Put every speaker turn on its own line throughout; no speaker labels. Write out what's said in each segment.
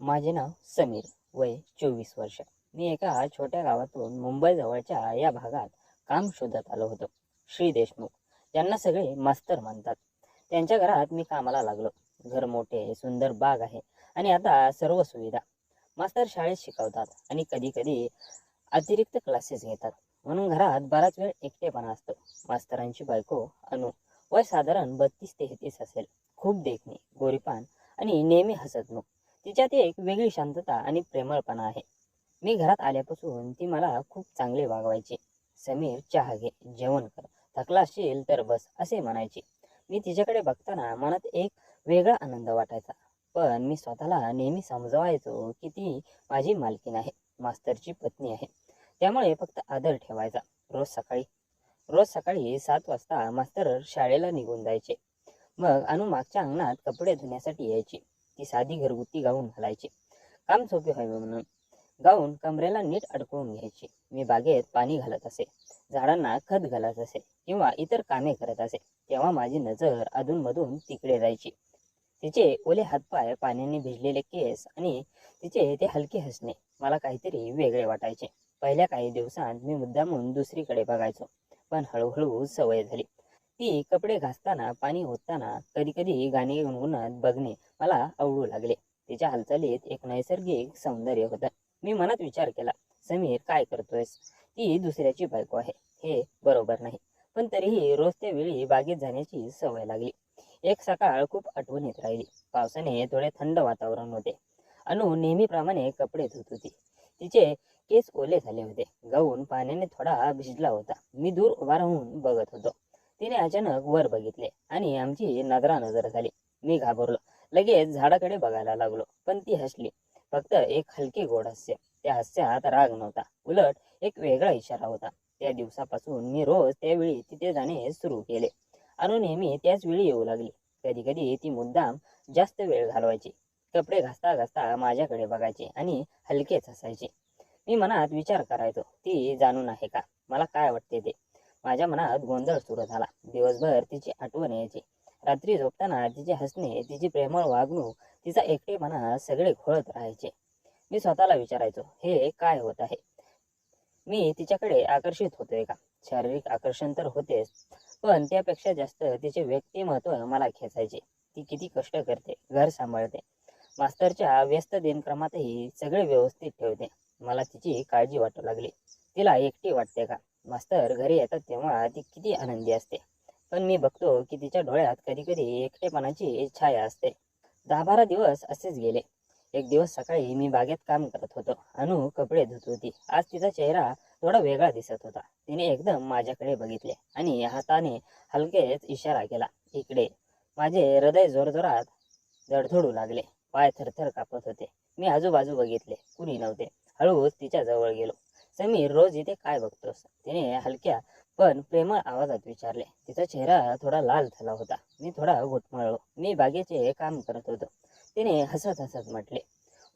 माझे नाव समीर, वय 24 वर्ष. मी एका छोट्या गावातून मुंबई जवळच्या या भागात काम शोधत आलो होतो. श्री देशमुख यांना सगळे मास्तर मानतात. त्यांच्या घरात मी कामाला लागलो. घर मोठे, सुंदर बाग आहे आणि आता सर्व सुविधा. मास्तर शाळेत शिकवतात आणि कधी कधी अतिरिक्त क्लासेस घेतात, म्हणून घरात बराच वेळ एकटेपणा असतो. मास्तरांची बायको अनु, वय साधारण 32-33 असेल. खूप देखणी, गोरीपान आणि नेहमी हसतमुख. तिच्यात एक वेगळी शांतता आणि प्रेमळपणा आहे. मी घरात आल्यापासून ती मला खूप चांगले वागवायची. समीर, चहा घे, जेवण कर, थकला असशील तर बस, असे म्हणायची. मी तिच्याकडे बघताना मनात एक वेगळा आनंद वाटायचा. पण मी स्वतःला नेहमी समजवायचो की ती माझी मालकीण आहे, मास्तरची पत्नी आहे, त्यामुळे फक्त आदर ठेवायचा. रोज सकाळी 7 वाजता मास्तर शाळेला निघून जायचे. मग अनु मागच्या अंगणात कपडे धुण्यासाठी यायची. ती साधी घरगुती गाऊन घालायची, काम सोपे व्हावे म्हणून. गाऊन कमरेला नीट अडकवून घ्यायची. मी बागेत पाणी घालत असे, झाडांना खत घालत असे किंवा इतर कामे करत असे, तेव्हा माझी नजर अधूनमधून तिकडे जायची. तिचे ओले हातपाय, पाण्याने भिजलेले केस आणि तिचे ते हलके हसणे मला काहीतरी वेगळे वाटायचे. पहिल्या काही दिवसांत मी मुद्दामून दुसरीकडे बघायचो, पण हळूहळू सवय झाली. ती कपडे घासताना, पाणी ओतताना, कधी कधी गाणी गुणगुणत बघणे मला आवडू लागले. तिच्या हालचालीत एक नैसर्गिक सौंदर्य होतं. मी मनात विचार केला, समीर, काय करतोयस? ती दुसऱ्याची बायको आहे, हे बरोबर नाही. पण तरीही रोज त्या वेळी बागेत जाण्याची सवय लागली. एक सकाळ खूप आठवणीत राहिली. पावसाने थोडे थंड वातावरण होते. अनु नेहमीप्रमाणे कपडे धुत होती. तिचे केस ओले झाले होते. गाऊन पाण्याने थोडा भिजला होता. मी दूर उभा राहून बघत होतो. तिने अचानक वर बघितले आणि आमची नजरानजर झाली. मी घाबरलो. लगेच झाडाकडे बघायला लागलो, पण ती हसली. फक्त एक हलके गोड हास्य. त्या हास्यात राग नव्हता, उलट एक वेगळा इशारा होता. त्या दिवसापासून मी रोज त्यावेळी तिथे जाणे सुरू केले. अनु नेहमी त्याच वेळी येऊ लागली. कधी कधी ती मुद्दाम जास्त वेळ घालवायची. कपडे घासता घासता माझ्याकडे बघायची आणि हलकेच हसायची. मी मनात विचार करायचो, ती जाणून आहे का मला काय वाटते ते. माझ्या मनात गोंधळ सुरू झाला. दिवसभर तिची आठवण यायची. रात्री झोपताना तिचे हसणे, तिची प्रेमळ वागणूक, तिचा एकटेपणा सगळे घोळत राहायचे. मी स्वतःला विचारायचो, हे काय होत आहे? मी तिच्याकडे आकर्षित होतोय का? शारीरिक आकर्षण तर होतेच, पण त्यापेक्षा जास्त तिचे व्यक्तिमत्व मला खेचायचे. ती किती कष्ट करते, घर सांभाळते, मास्तरच्या व्यस्त दिनक्रमातही सगळे व्यवस्थित ठेवते. मला तिची काळजी वाटू लागली. तिला एकटी वाटते का? मास्तर घरी येतात तेव्हा ती किती आनंदी असते, पण मी बघतो की तिच्या डोळ्यात कधी कधी एकटेपणाची छाया असते. 10-12 दिवस असेच गेले. एक दिवस सकाळी मी बागेत काम करत होतो. अनु कपडे धुत होती. आज तिचा चेहरा थोडा वेगळा दिसत होता. तिने एकदम माझ्याकडे बघितले आणि हाताने हलकेच इशारा केला, इकडे. माझे हृदय जोरजोरात धडधडू लागले. पाय थरथर कापत होते. मी आजूबाजू बघितले, कुणी नव्हते. हळूच तिच्या जवळ गेलो. समीर, रोज इथे काय बघतोस? तिने हलक्या पण प्रेमळ आवाजात विचारले. तिचा चेहरा थोडा लाल झाला होता. मी थोडा घुटमळलो. मी बागेचे काम करत होतो. तिने हसत हसत म्हटले,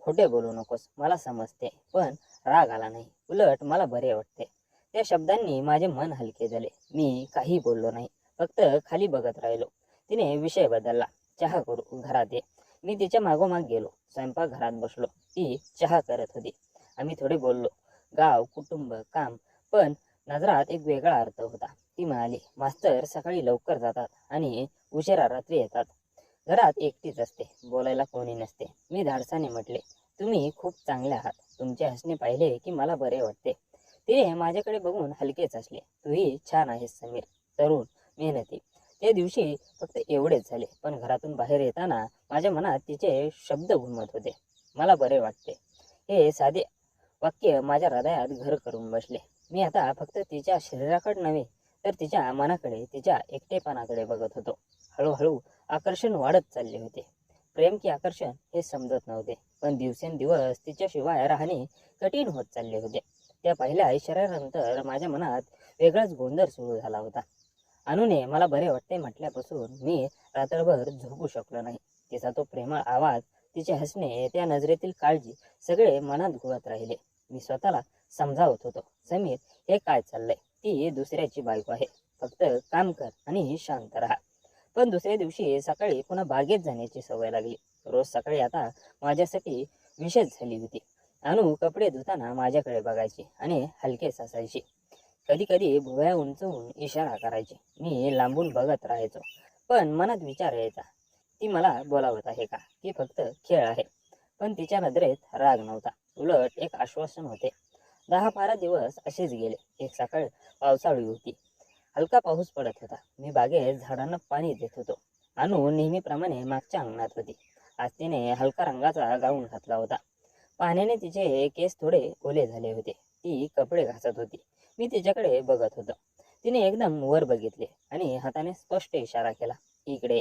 खोटे बोलू नकोस, मला समजते. पण राग आला नाही, उलट मला बरे वाटते. त्या शब्दांनी माझे मन हलके झाले. मी काही बोललो नाही, फक्त खाली बघत राहिलो. तिने विषय बदलला, चहा करू, घरात ये. मी तिच्या मागोमाग गेलो. स्वयंपाकघरात बसलो. ती चहा करत होती. आम्ही थोडे बोललो, गाव, कुटुंब, काम. पण नजरात एक वेगळा अर्थ होता. ती म्हणाली, मास्तर सकाळी लवकर जातात आणि उशिरा रात्री येतात. घरात एकटीच असते, बोलायला कोणी नसते. मी धाडसाने म्हटले, तुम्ही खूप चांगले आहात. तुमचे हसणे पाहिले की मला बरे वाटते. तिने माझ्याकडे बघून हलकेच हसले. तूही छान आहेस समीर, तरुण, मेहनती. त्या दिवशी फक्त एवढेच झाले, पण घरातून बाहेर येताना माझ्या मनात तिचे शब्द घुमत होते. मला बरे वाटते. हे साधे वाक्य माझ्या हृदयात घर करून बसले. मी आता फक्त तिच्या शरीराकडे नव्हे, तर तिच्या मनाकडे, तिच्या एकटेपणाकडे बघत होतो. हळूहळू आकर्षण वाढत चालले होते. प्रेम की आकर्षण हे समजत नव्हते, पण दिवसेंदिवस तिच्याशिवाय राहणे कठीण होत चालले होते. त्या पहिल्या इशाऱ्यानंतर माझ्या मनात वेगळाच गोंधळ सुरू झाला होता. अनुने मला बरे वाटते म्हटल्यापासून मी रात्रभर झोपू शकलो नाही. तिचा तो प्रेमळ आवाज, तिचे हसणे, त्या नजरेतील काळजी, सगळे मनात घुळत राहिले. मी स्वतःला समजावत होतो, समीर, हे काय चाललंय? ती दुसऱ्याची बायको आहे, फक्त काम कर आणि शांत राहा. पण दुसऱ्या दिवशी सकाळी पुन्हा बागेत जाण्याची सवय लागली. रोज सकाळी आता माझ्यासाठी विशेष झाली होती. अनु कपडे धुताना माझ्याकडे बघायची आणि हलकेच असायची. कधी कधी भुवया उंचवून इशारा करायची. मी लांबून बघत राहायचो, पण मनात विचार यायचा, ती मला बोलावत आहे का, की फक्त खेळ आहे? पण तिच्या नजरेत राग नव्हता, उलट एक आश्वासन होते. 10-12 दिवस असेच गेले. एक सकाळ पावसाळी होती. हलका पाऊस पडत होता. मी बागेत झाडांना पाणी देत होतो. अनु नेहमीप्रमाणे मागच्या अंगणात होती. आज तिने हलका रंगाचा गाऊन घातला होता. पाण्याने तिचे केस थोडे ओले झाले होते. ती कपडे घासत होती. मी तिच्याकडे बघत होतो. तिने एकदम वर बघितले आणि हाताने स्पष्ट इशारा केला, इकडे.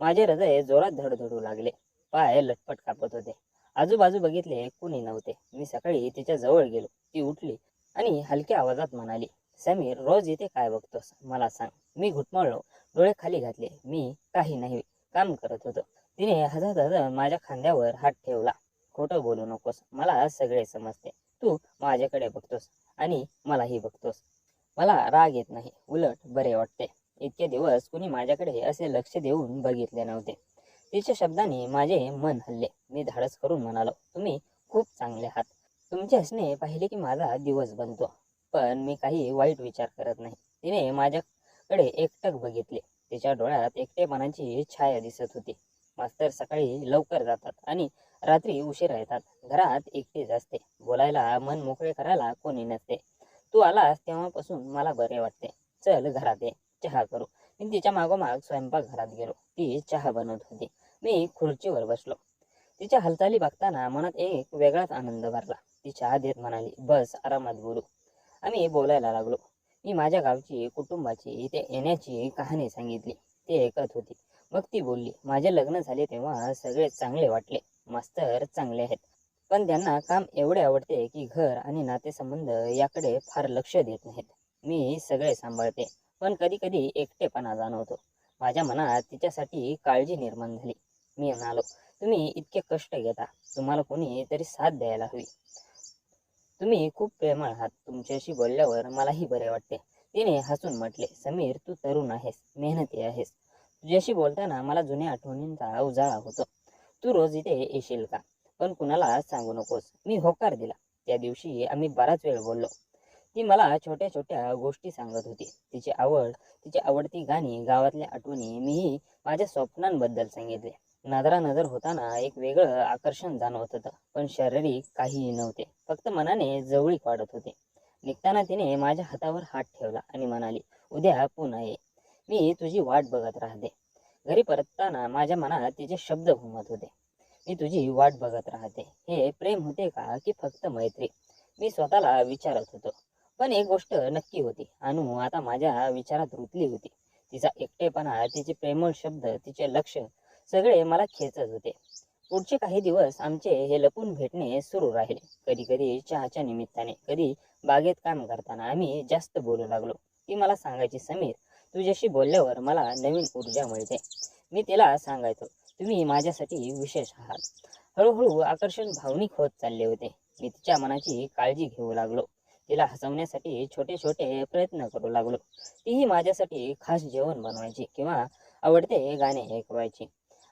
माझे हृदय जोरात धडधडू लागले. पाय लटपट कापत होते. आजूबाजू बघितले, कुणी नव्हते. मी सकाळी तिच्या जवळ गेलो. ती उठली आणि हलक्या आवाजात म्हणाली, समीर, रोज इथे काय बघतोस, मला सांग. मी घुटमळलो, डोळे खाली घातले. मी काही नाही, काम करत होतो. तिने हसत हसत माझ्या खांद्यावर हात ठेवला. खोटं बोलू नकोस, मला सगळे समजते. तू माझ्याकडे बघतोस आणि मलाही बघतोस. मला राग येत नाही, उलट बरे वाटते. इतके दिवस कुणी माझ्याकडे असे लक्ष देऊन बघितले नव्हते. तिच्या शब्दांनी माझे मन हल्ले. मी धाडस करून म्हणालो, तुम्ही खूप चांगले आहात. तुमचे हसणे पाहिले की माझा दिवस बनतो. पण मी काही वाईट विचार करत नाही. तिने माझ्याकडे एकटक बघितले. तिच्या डोळ्यात एकटेपणाची छाया दिसत होती. मास्तर सकाळी लवकर जातात आणि रात्री उशिरा येतात. घरात एकटीच असते. बोलायला, मन मोकळे करायला कोणी नसते. तू आलास तेव्हापासून मला बरे वाटते. चल घरात ये, चहा करू. मी तिच्या मागोमाग स्वयंपाकघरात गेलो. ती चहा बनवत होती. मी खुर्चीवर बसलो. तिच्या हालचाली बघताना मनात एक वेगळाच आनंद भरला. ती चहा देत म्हणाली, बस, आरामात बोलू. आम्ही बोलायला लागलो. मी माझ्या गावची, कुटुंबाची, इथे येण्याची कहाणी सांगितली. ती ऐकत होती. मग ती बोलली, माझे लग्न झाले तेव्हा सगळे चांगले वाटले. मास्तर चांगले आहेत, पण त्यांना काम एवढे आवडते की घर आणि नातेसंबंध याकडे फार लक्ष देत नाहीत. मी सगळे सांभाळते, पण कधी कधी एकटेपणा जाणवतो. माझ्या मनात तिच्यासाठी काळजी निर्माण झाली. मी म्हणालो, तुम्ही इतके कष्ट घेता, तुम्हाला कोणी तरी साथ द्यायला हवी. तुम्ही खूप प्रेमळ आहात. तुमच्याशी बोलल्यावर मलाही बरे वाटते. तिने हसून म्हटले, समीर, तू तरुण आहेस, मेहनती आहेस. तुझ्याशी बोलताना मला जुन्या आठवणींचा उजाळा होतो. तू रोज इथे येशील का? पण कुणाला सांगू नकोस. मी होकार दिला. त्या दिवशी आम्ही बराच वेळ बोललो. ती मला छोट्या छोट्या गोष्टी सांगत होती. तिची आवड, तिची आवडती गाणी, गावातल्या आठवणी. मीही माझ्या स्वप्नांबद्दल सांगितले. नजरानजर होताना एक वेगळं आकर्षण जाणवत होतं, पण शारीरिक काहीही नव्हते. फक्त मनाने जवळीक वाढत होते. निघताना तिने माझ्या हातावर हात ठेवला आणि म्हणाली, उद्या पुन्हा ये, मी तुझी वाट बघत राहते. घरी परतताना माझ्या मनात तिचे शब्द घुमत होते, मी तुझी वाट बघत राहते. हे प्रेम होते का की फक्त मैत्री? मी स्वतःला विचारत होतो. पण एक गोष्ट नक्की होती, अनु आता माझ्या विचारात रुतली होती. तिचा एकटेपणा, तिचे प्रेमळ शब्द, तिचे लक्ष, सगळे मला खेचत होते. पुढचे काही दिवस आमचे हे लपून भेटणे सुरू राहिले. कधी कधी चहाच्या निमित्ताने, कधी बागेत काम करताना आम्ही जास्त बोलू लागलो. ती मला सांगायची, समीर, तुझ्याशी बोलल्यावर मला नवीन ऊर्जा मिळते. मी तिला सांगायचो, तुम्ही माझ्यासाठी विशेष आहात. हळूहळू आकर्षण भावनिक होत चालले होते. मी तिच्या मनाची काळजी घेऊ लागलो. तिला हसवण्यासाठी छोटे छोटे प्रयत्न करू लागलो. तीही माझ्यासाठी खास जेवण बनवायची किंवा आवडते गाणे ऐकवायची.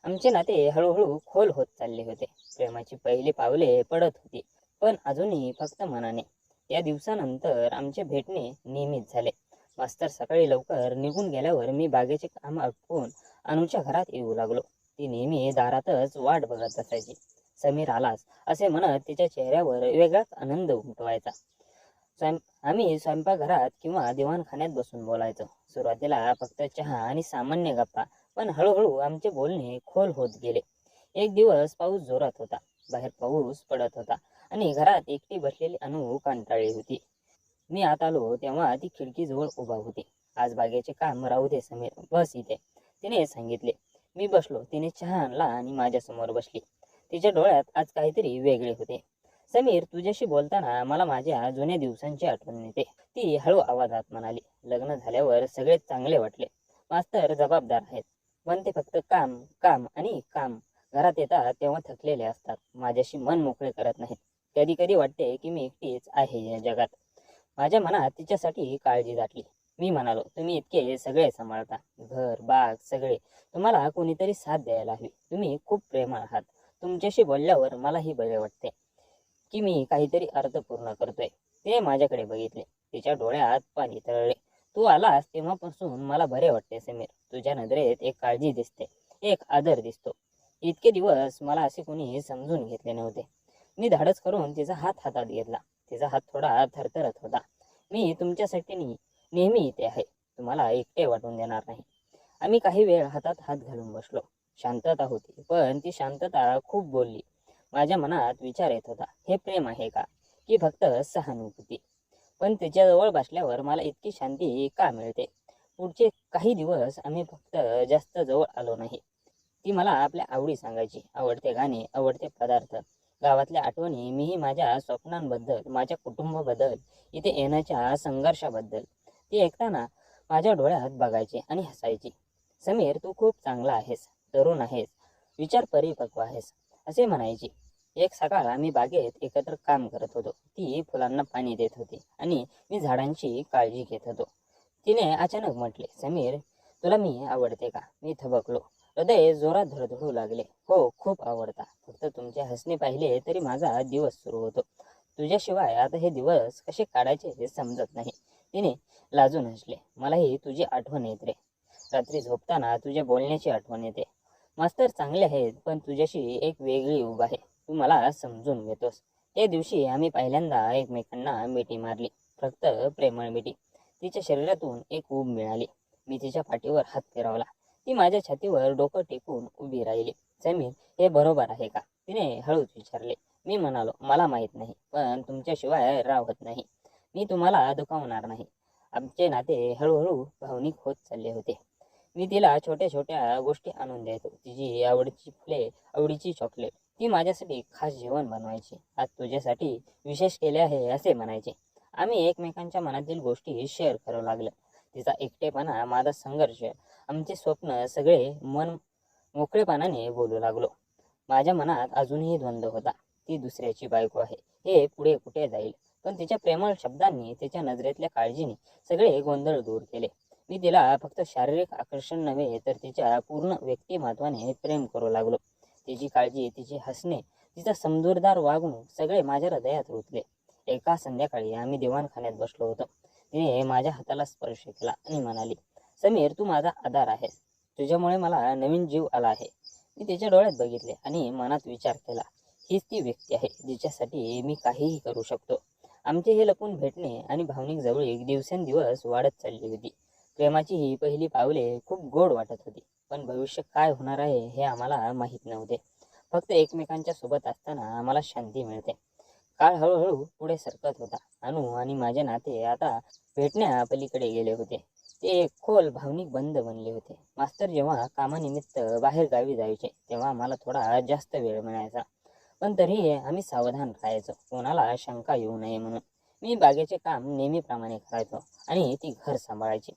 आमचे नाते हळूहळू खोल होत चालले होते. प्रेमाची पहिली पावले पडत होती, पण अजूनही फक्त मनाने. या दिवसानंतर आमचे भेटणे नियमित झाले. मास्तर सकाळी लवकर निघून गेल्यावर मी बागेचे काम आटपून अनुच्या घरात येऊ लागलो. ती नेहमी दारातच वाट बघत असायची. समीर आलास असे म्हणत तिच्या चेहऱ्यावर वेगळाच आनंद उमटवायचा. आम्ही स्वयंपाकघरात किंवा दिवाणखान्यात बसून बोलायचो. सुरुवातीला फक्त चहा आणि सामान्य गप्पा, पण हळूहळू आमचे बोलणे खोल होत गेले. एक दिवस पाऊस जोरात होता. बाहेर पाऊस पडत होता आणि घरात एकटी बसलेली अनु कंटाळली होती. मी आत आलो तेव्हा ती खिडकीजवळ उभा होती. आज बागेचे काम राहू दे समीर, बस इथे, तिने सांगितले. मी बसलो. तिने चहा आणला आणि माझ्यासमोर बसली. तिच्या डोळ्यात आज काहीतरी वेगळे होते. समीर, तुझ्याशी बोलताना मला माझ्या जुन्या दिवसांची आठवण येते, ती हळू आवाजात म्हणाली. लग्न झाल्यावर सगळे चांगले वाटले. मास्तर जबाबदार आहेत, पण ते फक्त काम, काम आणि काम. घरात येतात तेव्हा थकलेले असतात. माझ्याशी मन मोकळे करत नाहीत. कधी कधी वाटते की मी एकटीच आहे या जगात. माझ्या मनात तिच्यासाठी काळजी दाटली. मी म्हणालो, तुम्ही इतके सगळे सांभाळता, घर, बाग, सगळे. तुम्हाला कोणीतरी साथ द्यायला हवी. तुम्ही खूप प्रेमळ आहात. तुमच्याशी बोलल्यावर मलाही बरे वाटते की मी काहीतरी अर्थपूर्ण करतोय. तिने माझ्याकडे बघितले. तिच्या डोळ्यात पाणी तरळले. तू आलास तेव्हापासून मला बरे वाटते समीर. तुझ्या नजरेत एक काळजी दिसते, एक आदर दिसतो. इतके दिवस मला असे कोणी समजून घेतले नव्हते. मी धाडस करून तिचा हात हातात घेतला. तिचा हात थोडा थरथरत होता. मी तुमच्यासाठी नेहमी इथे आहे. तुम्हाला एकटे वाटून देणार नाही. आम्ही काही वेळ हातात हात घालून बसलो. शांतता होती, पण ती शांतता खूप बोलली. माझ्या मनात विचार येत होता, हे प्रेम आहे का, की फक्त सहानुभूती? पण तिच्याजवळ बसल्यावर मला इतकी शांती का मिळते? पुढचे काही दिवस आम्ही फक्त जास्त जवळ आलो नाही. ती मला आपल्या आवडी सांगायची, आवडते गाणे, आवडते पदार्थ, गावातल्या आठवणी, मीही माझ्या स्वप्नांबद्दल, माझ्या कुटुंबाबद्दल, इथे येण्याच्या संघर्षाबद्दल. ती ऐकताना माझ्या डोळ्यात बघायची आणि हसायची. समीर, तू खूप चांगला आहेस, तरुण आहेस, विचार परिपक्व आहेस, असे म्हणायची. एक सकाळ आम्ही बागेत एकत्र काम करत होतो. ती फुलांना पाणी देत होती आणि मी झाडांची काळजी घेत होतो. तिने अचानक म्हटले, समीर, तुला मी आवडते का? मी थबकलो. हृदय जोरात धडधडू लागले. हो, खूप आवडता. फक्त तुमचे हसणे पाहिले तरी माझा दिवस सुरू होतो. तुझ्याशिवाय आता हे दिवस कसे काढायचे हे समजत नाही. तिने लाजून हसले. मलाही तुझी आठवण येते रे. रात्री झोपताना तुझ्या बोलण्याची आठवण येते. मास्तर चांगले आहेत, पण तुझ्याशी एक वेगळी ऊब आहे. तू मला समजून घेतोस. त्या दिवशी आम्ही पहिल्यांदा एकमेकांना मिठी मारली. फक्त प्रेमळ मिठी. तिच्या शरीरातून एक ऊब मिळाली. मी तिच्या पाठीवर हात फिरवला. ती माझ्या छातीवर डोकं टेकून उभी राहिली. समीर, हे बरोबर आहे का? तिने हळूच विचारले. मी म्हणालो, मला माहीत नाही, पण तुमच्याशिवाय राहत नाही. मी तुम्हाला दुखावणार नाही. आमचे नाते हळूहळू भावनिक होत चालले होते. मी तिला छोट्या छोट्या गोष्टी आणून द्यायचो. तिची आवडीची फुले, आवडीची चॉकलेट. ती माझ्यासाठी खास जेवण बनवायची. आज तुझ्यासाठी विशेष केले आहे असे म्हणायचे. आम्ही एकमेकांच्या मनातील गोष्टी शेअर करू लागलो. तिचा एकटेपणा, माझा संघर्ष, आमचे स्वप्न, सगळे मन मोकळेपणाने बोलू लागलो. माझ्या मनात अजूनही द्वंद्व होता. ती दुसऱ्याची बायको आहे, हे पुढे कुठे जाईल? पण तिच्या प्रेमळ शब्दांनी, तिच्या नजरेतल्या काळजीने सगळे गोंधळ दूर केले. मी तिला फक्त शारीरिक आकर्षण नव्हे, तर तिच्या पूर्ण व्यक्तिमत्वाने प्रेम करू लागलो. तिची काळजी, तिचे हसणे, तिचा समजूतदार वागणूक सगळे माझ्या हृदयात रुतले. एका संध्याकाळी आम्ही दिवाणखान्यात बसलो होतो. तिने माझ्या हाताला स्पर्श केला आणि म्हणाली, समीर, तू माझा आधार आहेस. तुझ्यामुळे मला नवीन जीव आला आहे. मी तिच्या डोळ्यात बघितले आणि मनात विचार केला, हीच ती व्यक्ती आहे जिच्यासाठी मी काहीही करू शकतो. आमचे हे लपून भेटणे आणि भावनिक जवळीक दिवसेंदिवस वाढत चालली होती. प्रेमाची ही पहिली पावले खूप गोड वाटत होती, पण भविष्य काय होणार आहे हे आम्हाला माहीत नव्हते. फक्त एकमेकांच्या सोबत असताना आम्हाला शांती मिळते. काळ हळूहळू पुढे सरकत होता. अनु आणि माझे नाते आता भेटण्यापलीकडे गेले होते. ते एक खोल भावनिक बंध बनले होते. मास्तर जेव्हा कामानिमित्त बाहेर गावी जायचे तेव्हा मला थोडा जास्त वेळ मिळायचा, पण तरीही आम्ही सावधान राहायचो, कोणाला शंका येऊ नये म्हणून. मी बागेचे काम नेहमीप्रमाणे करायचो आणि ती घर सांभाळायची.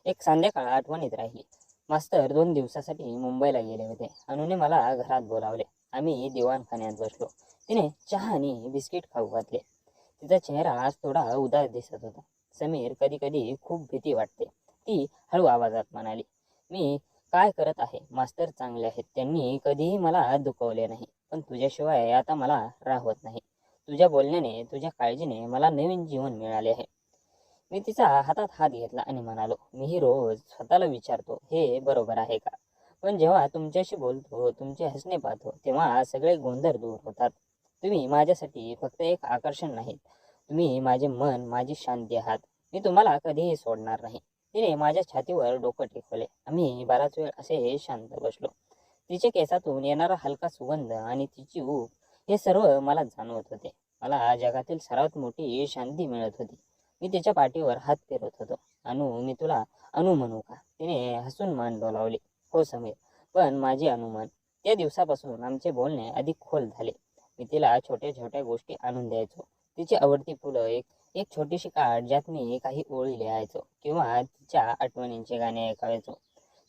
एक संध्याकाळ आठवणीत राहिली. मास्तर 2 दिवसासाठी मुंबईला गेले होते. अनुने मला घरात बोलावले. आम्ही दिवाणखान्यात बसलो. तिने चहा आणि बिस्किट खाऊ घातले. तिचा चेहरा आज थोडा उदास दिसत होता. समीर, कधी कधी खूप भीती वाटते, ती हळू आवाजात म्हणाली. मी काय करत आहे? मास्तर चांगले आहेत, त्यांनी कधीही मला दुखवले नाही, पण तुझ्याशिवाय आता मला राहत नाही. तुझ्या बोलण्याने, तुझ्या काळजीने मला नवीन जीवन मिळाले आहे. मी तिचा हातात हात घेतला आणि म्हणालो, मीही रोज स्वतःला विचारतो, हे बरोबर आहे का? पण जेव्हा तुमच्याशी बोलतो, तुमचे हसणे पाहतो, तेव्हा सगळे गोंधळ दूर होतात. तुम्ही माझ्यासाठी फक्त एक आकर्षण नाहीत, तुम्ही माझे मन, माझी शांती आहात. मी तुम्हाला कधीही सोडणार नाही. तिने माझ्या छातीवर डोकं टेकवले. आम्ही बराच वेळ असे शांत बसलो. तिच्या केसातून येणारा हलका सुगंध आणि तिची ऊब, हे सर्व मला जाणवत होते. मला जगातील सर्वात मोठी शांती मिळत होती. मी तिच्या पाठीवर हात फिरवत होतो. अनु, मी तुला अनु म्हणू का? तिने हसून मान डोलावली. हो समीर, पण माझी अनुमान. त्या दिवसापासून आमचे बोलणे अधिक खोल झाले. मी तिला छोट्या छोट्या गोष्टी आणून द्यायचो. तिची आवडती फुलं, एक एक छोटीशी कार्ड ज्यात मी काही ओळी लिहायचो किंवा तिच्या आठवणींचे गाणे ऐकायचो.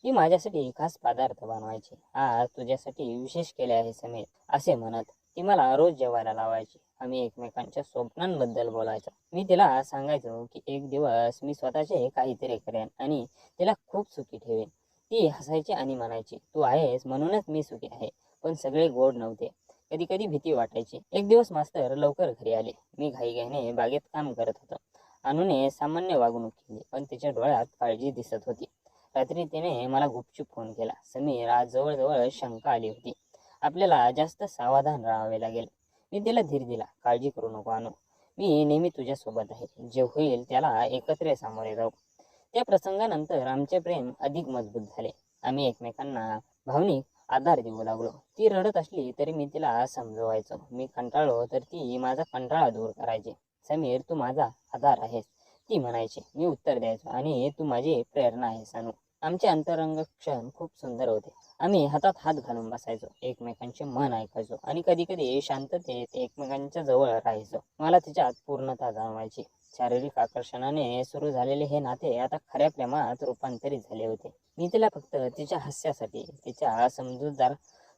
ती माझ्यासाठी खास पदार्थ बनवायची. आज तुझ्यासाठी विशेष केले आहे समीर, असे म्हणत ती मला रोज जेवायला लावायची. आम्ही एकमेकांच्या स्वप्नांबद्दल बोलायचो. मी तिला सांगायचो की एक दिवस मी स्वतःचे काहीतरी करेन आणि तिला खूप सुखी ठेवेन. ती हसायची आणि म्हणायची, तू आहेस म्हणूनच मी सुखी आहे, पण सगळे गोड नव्हते. कधी कधी भीती वाटायची. एक दिवस मास्तर लवकर घरी आले. मी घाईघाईने बागेत काम करत होतो. अनुने सामान्य वागणूक केली, पण तिच्या डोळ्यात काळजी दिसत होती. रात्री तिने मला गुपचूप फोन केला. समीर, आज जवळजवळ शंका आली होती. आपल्याला जास्त सावधान राहावे लागेल. मी तिला धीर दिला. काळजी करू नको अनु, मी नेहमी तुझ्या सोबत आहे. जे होईल त्याला एकत्र सामोरे जाऊ. त्या प्रसंगानंतर आमचे प्रेम अधिक मजबूत झाले. आम्ही एकमेकांना भावनिक आधार देऊ लागलो. ती रडत असली तरी मी तिला समजवायचो. मी कंटाळलो तर ती माझा कंटाळा दूर करायची. समीर, तू माझा आधार आहेस, ती म्हणायची. मी उत्तर द्यायचो, आणि तू माझी प्रेरणा आहेस अनु. आमचे अंतरंग क्षण खूप सुंदर होते. आम्ही हातात हात घालून बसायचो, एकमेकांचे मन ऐकायचो, आणि कधी कधी शांततेत एकमेकांच्या जवळ राहायचो. मला तिच्यात पूर्णता जाणवायची. शारीरिक आकर्षणाने सुरू झालेले हे नाते आता खऱ्या प्रेमात रूपांतरित झाले होते. मी तिला फक्त तिच्या हास्यासाठी, तिच्या समजूतदार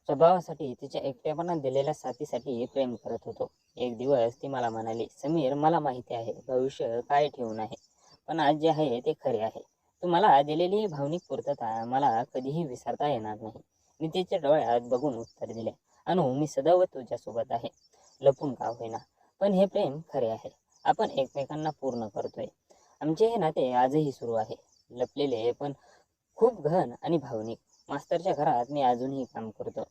स्वभावासाठी, तिच्या एकटेपणा दिलेल्या साथीसाठी प्रेम करत होतो. एक दिवस ती मला म्हणाली, समीर, मला माहिती आहे भविष्य काय ठेवून आहे, पण आज जे आहे ते खरे आहे. तू मला दिलेली भावनिक पूर्तता मला कधीही विसरता येणार नाही. मी तिच्या डोळ्यात बघून उत्तर दिले, अनु, मी सदैव तुझ्यासोबत आहे, लपून का होईना, पण हे प्रेम खरे आहे. आपण एकमेकांना पूर्ण करतोय. आमचे हे नाते आजही सुरू आहे, लपलेले पण खूप घन आणि भावनिक. मास्तरच्या घरात मी अजूनही काम करतो.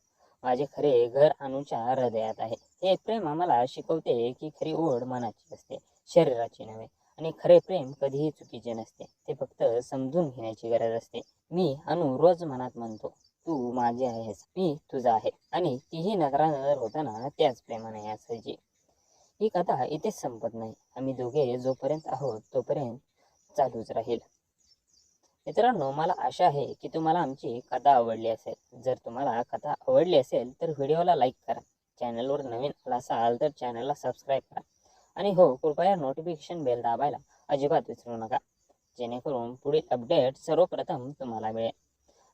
माझे खरे घर अनुच्या हृदयात आहे. हे प्रेम आम्हाला शिकवते की खरी ओढ मनाची असते, शरीराची नव्हे. आणि खरे प्रेम कधीही चुकीचे नसते, ते फक्त समजून घेण्याची गरज असते. मी अनु रोज मनात म्हणतो, तू माझी आहेस, मी तुझा आहे, आणि तीही नजरानजर होताना त्याच प्रेमाने असायची. ही कथा इथेच संपत नाही. आम्ही दोघे जोपर्यंत आहोत तोपर्यंत चालूच राहील. मित्रांनो, मला आशा आहे की तुम्हाला आमची कथा आवडली असेल. जर तुम्हाला कथा आवडली असेल तर व्हिडिओला लाईक करा. चॅनलवर नवीन आला असाल तर चॅनलला सबस्क्राईब करा. आणि हो, कृपया नोटिफिकेशन बेल दाबायला अजिबात विसरू नका, जेणेकरून पुढील अपडेट सर्वप्रथम तुम्हाला मिळेल.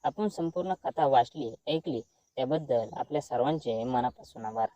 आपण संपूर्ण कथा वाचली, ऐकली त्याबद्दल आपल्या सर्वांचे मनापासून आभार.